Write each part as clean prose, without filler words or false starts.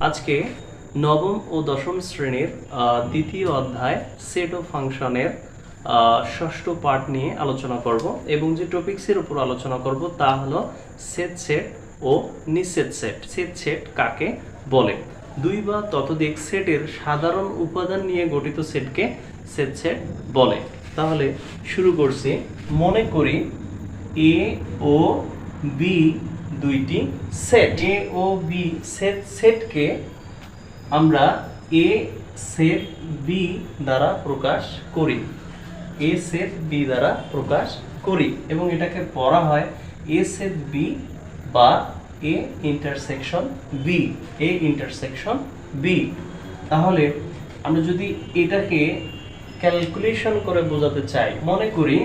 আজকে নবম ও দশম শ্রেণীর দ্বিতীয় অধ্যায় সেট ও ফাংশনের ষষ্ঠ পার্ট নিয়ে আলোচনা করব এবং যে টপিকসের উপর আলোচনা করব তা হলো সেট সেট ও নিঃসেট সেট। সেট সেট কাকে বলে? দুই বা ততোধিক সেটের সাধারণ উপাদান নিয়ে গঠিত সেটকে সেট সেট বলে। তাহলে শুরু করছি। মনে করি এ ও বি দুইটি সেট। এ ও বি সেটকে আমরা এ সেট বি দ্বারা প্রকাশ করি। এ সেট বি দ্বারা প্রকাশ করি এবং এটাকে পড়া হয় এ সেট বি বা A intersection B. A intersection B. তাহলে আমরা যদি এটাকে ক্যালকুলেশন করে বোঝাতে চাই, মনে করি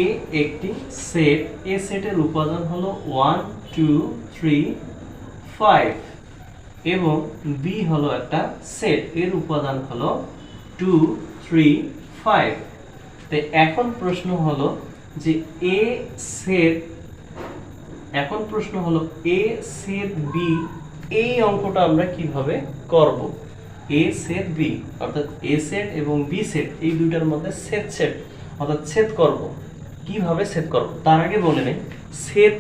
এ একটি সেট। এ সেটের উপাদান হলো 1 2 3 5 এবং বি হলো একটা সেট, এর উপাদান হলো 2 3 5। তো এখন প্রশ্ন হলো যে এ সেট বি, এই অঙ্কটা আমরা কিভাবে করব? এ সেট বি অর্থাৎ এ সেট এবং বি সেট, এই দুইটার মধ্যে সেট সেট অর্থাৎ ছেদ করব। কিভাবে ছেদ করব তার আগে বলে নেই, ছেদ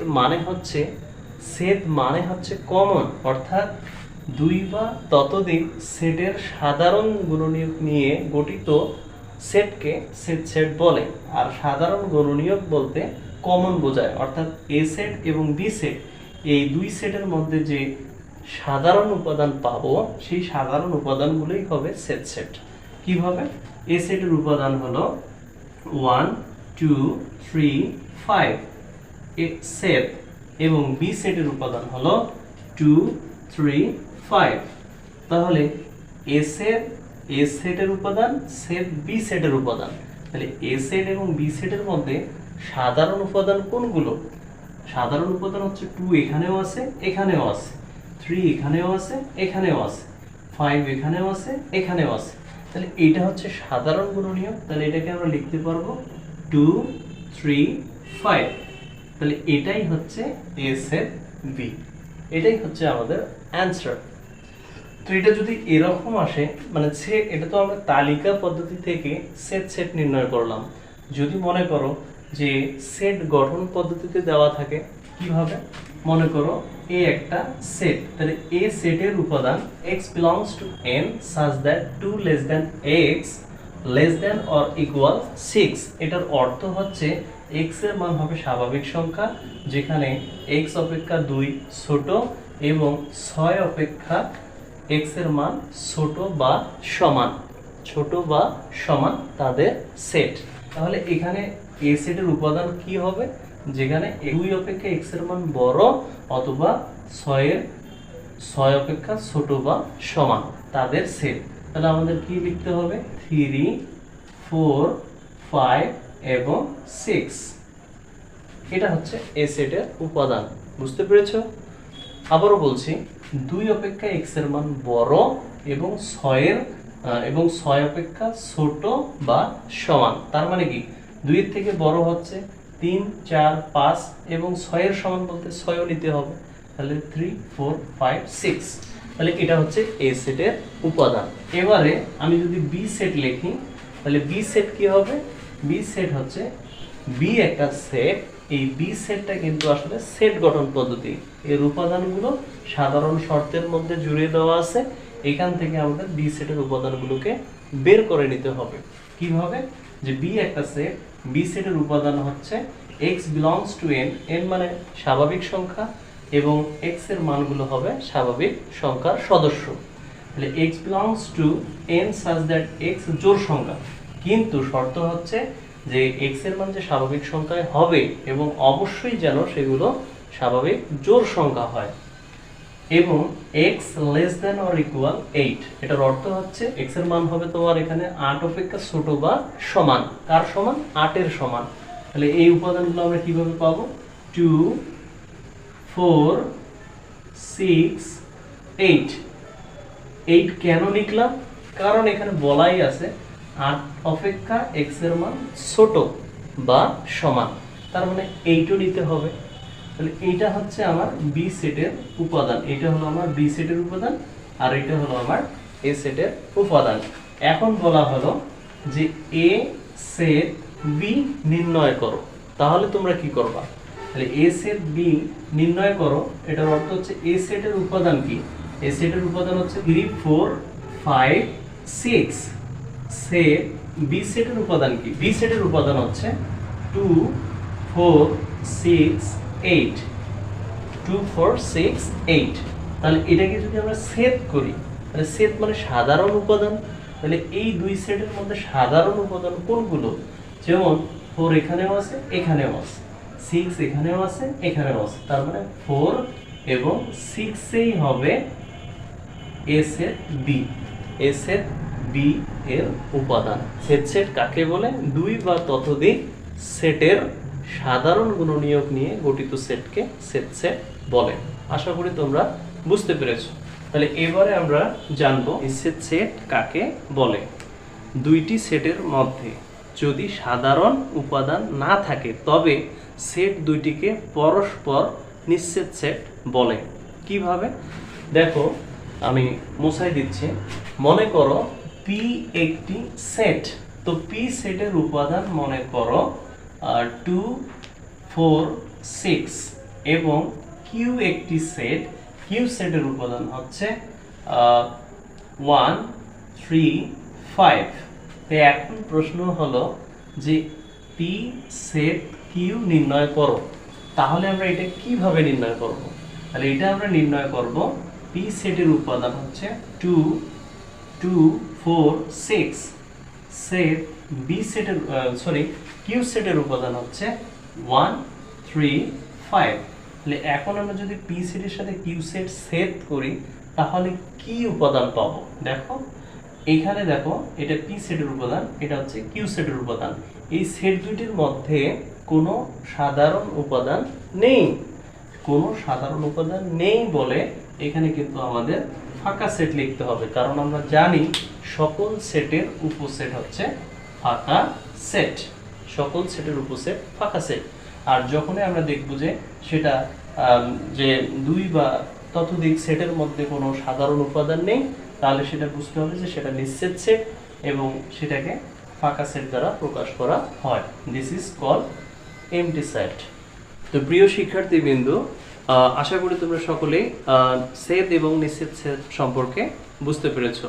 মানে হচ্ছে কমন, অর্থাৎ দুই বা ততোধিক সেটের সাধারণ গুণনীয়ক নিয়ে গঠিত সেটকে সেট সেট বলে। আর সাধারণ গুণনীয়ক বলতে কমন বোঝায়, অর্থাৎ এ সেট এবং বি সেট, এই দুই সেটের মধ্যে যে সাধারণ উপাদান পাবো সেই সাধারণ উপাদানগুলোই হবে সেট সেট। কিভাবে? এ সেটের উপাদান হলো 1 2 3 5 এ সেট এবং বি সেটের উপাদান হলো 2 3 5। তাহলে এ সেটের উপাদান, সেট বি সেটের উপাদান। তাহলে এ সেট এবং বি সেটের মধ্যে সাধারণ উপাদান কোনগুলো? সাধারণ উপাদান হচ্ছে 2 এখানেও আছে, এখানেও আছে, 3 এখানেও আছে, এখানেও আছে, 5 এখানেও আছে, এখানেও আছে। তাহলে এটা হচ্ছে সাধারণ গুণনীয়ক। তাহলে এটাকে আমরা লিখতে পারবো 2 3 5। তাহলে এটাই হচ্ছে এ সেট বি, এটাই হচ্ছে আমাদের অ্যান্সার। তো এটা যদি এরকম আসে, মানে এটা তো আমরা তালিকা পদ্ধতি থেকে সেট সেট নির্ণয় করলাম। যদি মনে করো যে সেট গঠন পদ্ধতিতে দেওয়া থাকে, কিভাবে? মনে করো এ একটা সেট, তাহলে এ সেটের উপাদান x belongs to n such that 2 less than x less than or equal 6। এটার অর্থ হচ্ছে x এর মান হবে স্বাভাবিক সংখ্যা যেখানে x অপেক্ষা 2 ছোট এবং 6 অপেক্ষা x এর মান ছোট বা সমান তাদের সেট। তাহলে এখানে এ সেটের উপাদান কি হবে? যেখানে 2 অপেক্ষা x এর মান বড় অথবা 6 অপেক্ষা ছোট বা সমান তাদের সেট। তাহলে আমাদের কি লিখতে হবে? 3 4 5 এবং 6। এটা হচ্ছে এ সেটের উপাদান। বুঝতে পেরেছো? আবারও বলছি, 2 অপেক্ষা x এর মান বড় এবং 6 অপেক্ষা ছোট বা সমান। তার মানে কি 2 এর থেকে বড় হচ্ছে 3 4 5 এবং 6 এর সমান বলতে 6ও নিতে হবে। তাহলে 3 4 5 6। তাহলে এটা হচ্ছে এ সেটের উপাদান। এবারে আমি যদি বি সেট লিখি, তাহলে বি সেট কি হবে? বি সেট হচ্ছে বি একটা সেট। এই বি সেটটা কিন্তু আসলে সেট গঠন পদ্ধতি, এর উপাদানগুলো সাধারণ শর্তের মধ্যে জুড়ে দেওয়া আছে। এখান থেকে আমাদের বি সেটের উপাদানগুলোকে বের করে নিতে হবে। কিভাবে? যে বি একটা সেট, বি সেটের উপাদান হচ্ছে x belongs to n, n মানে স্বাভাবিক সংখ্যা এবং x এর মানগুলো হবে স্বাভাবিক সংখ্যার সদস্য। তাহলে x belongs to n such that x জোড় সংখ্যা, কিন্তু শর্ত হচ্ছে যে x এর মান যে স্বাভাবিক সংখ্যায় হবে এবং অবশ্যই যেন সেগুলো স্বাভাবিক জোড় সংখ্যা হয় এবং x less than or equal 8। এটার অর্থ হচ্ছে x এর মান হবে তোমার এখানে 8 অপেক্ষা ছোট বা সমান। কার সমান? 8 এর সমান। তাহলে এই উপাদানগুলো আমরা কিভাবে পাবো? 2 4 6 8। 8 কেন লিখলাম? কারণ এখানে বলাই আছে 8 অপেক্ষা x এর মান ছোট বা সমান, তার মানে 8ও নিতে হবে। তাহলে এইটা হচ্ছে আমার বি সেটের উপাদান, এটা হলো আমার বি সেটের উপাদান, আর এটা হলো আমার এ সেটের উপাদান। এখন বলা হলো যে এ সেট বি নির্ণয় করো, তাহলে তোমরা কি করবা? তাহলে এ সেট বি নির্ণয় করো, এটার অর্থ হচ্ছে এ সেটের উপাদান কি? এ সেটের উপাদান হচ্ছে 3 4 5 6। সেট বি সেটের উপাদান কি? বি সেটের উপাদান হচ্ছে 2 4 6 8। 2 4 6 8। তাহলে এটাকে যদি আমরা সেট করি, তাহলে সেট মানে সাধারণ উপাদান। তাহলে এই দুই সেটের মধ্যে সাধারণ উপাদান কোনগুলো? যেমন 4 এখানেও আছে, এখানেও আছে, 6 এখানেও আছে, এখানেও আছে, তার মানে 4 এবং 6 এই হবে এ সেট বি। এ সেট বি এর উপাদান। সেট কাকে বলে? দুই বা ততোধিক সেটের সাধারণ গুণনীয়ক নিয়ে গঠিত সেটকে সেট বলে। আশা করি তোমরা বুঝতে পেরেছো। তাহলে এবারে আমরা জানবো সেট কাকে বলে। দুইটি সেটের মধ্যে যদি সাধারণ উপাদান না থাকে তবে সেট দুইটিকে পরস্পর নিঃছেদ সেট বলে। কিভাবে? দেখো, আমি মুছাই দিচ্ছি। মনে করো পি একটি সেট, তো পি সেটের উপাদান মনে করো 2 4 6 এবং কিউ একটি সেট, কিউ সেটের উপাদান হচ্ছে 1 3 5। তো এখন প্রশ্ন হলো যে পি সেট কিউ নির্ণয় করো, তাহলে আমরা এটা কিভাবে নির্ণয় করব? তাহলে এটা আমরা নির্ণয় করব, পি সেটের উপাদান হচ্ছে 2 2 4 6। সেট বি সেটের কিউ সেটের উপাদান হচ্ছে 1 3 5। তাহলে এখন আমরা যদি পি সেটের সাথে কিউ সেট করি তাহলে কি উপাদান পাবো? দেখো এখানে দেখো, এটা পি সেটের উপাদান, এটা হচ্ছে কিউ সেটের উপাদান। এই সেট দুইটির মধ্যে কোনো সাধারণ উপাদান নেই। কোনো সাধারণ উপাদান নেই বলে এখানে কিন্তু আমাদের ফাঁকা সেট লিখতে হবে, কারণ আমরা জানি সকল সেটের উপসেট হচ্ছে ফাঁকা সেট। সকল সেটের উপসেট ফাঁকা সেট। আর যখনই আমরা দেখব যে সেটা যে দুই বা ততোধিক সেটের মধ্যে কোনো সাধারণ উপাদান নেই, তাহলে সেটা বুঝতে হবে যে সেটা নিঃছেদ সেট এবং সেটাকে ফাঁকা সেট দ্বারা প্রকাশ করা হয়। This is called empty set. তো প্রিয় শিক্ষার্থীবৃন্দ, আশা করি তোমরা সকলেই সেট এবং নিঃছেদ সেট সম্পর্কে বুঝতে পেরেছো।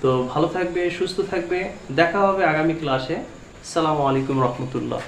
তো ভালো থাকবে, সুস্থ থাকবে, দেখা হবে আগামী ক্লাসে। আসসালামু আলাইকুম রহমতুল্লাহ।